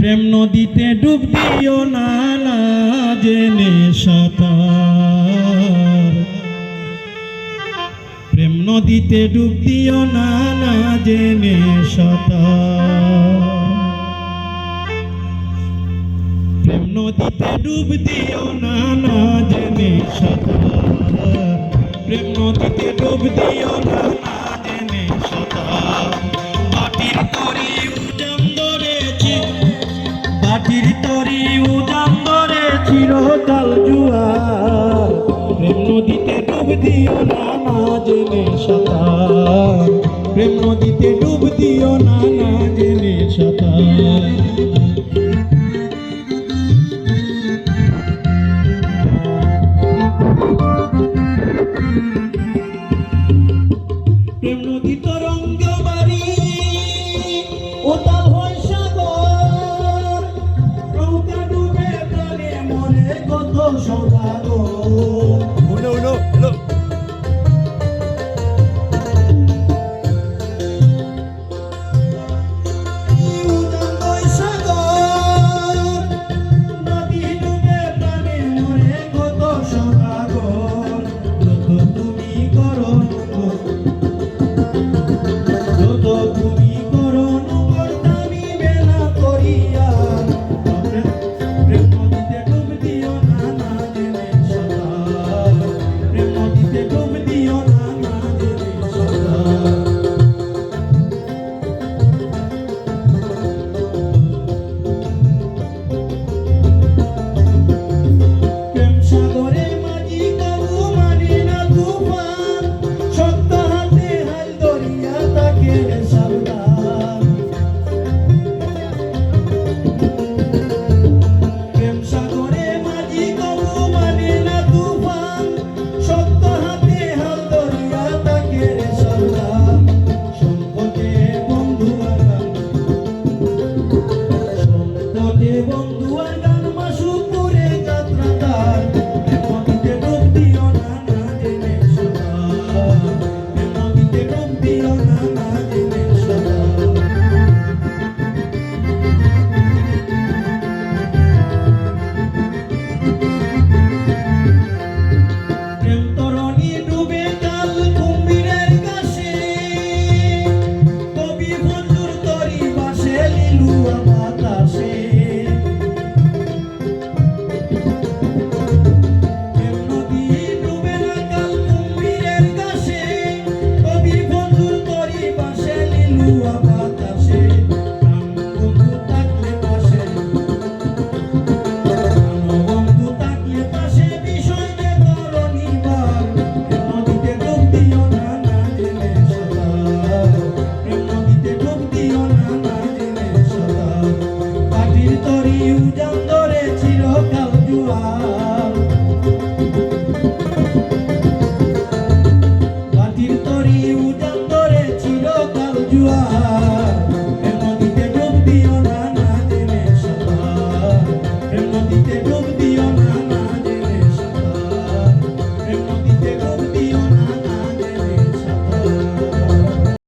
প্রেম নদীতে ডুব দিও না, না জেনে সাঁতার। প্রেম নদীতে ডুব দিও না, না জেনে সাঁতার। প্রেম নদীতে ডুব দিও না, না জেনে সাঁতার। প্রেম নদীতে ডুব দিও না, না জেনে সাঁতার। মাটির তরি উজান ধরেছি, মাটির তরি উজান ধরে চিরকাল জুয়ার। প্রেম নদীতে ডুব দিও না, না জেনে সাঁতার। প্রেম নদীতে ডুব দিও না, না জেনে সাঁতার।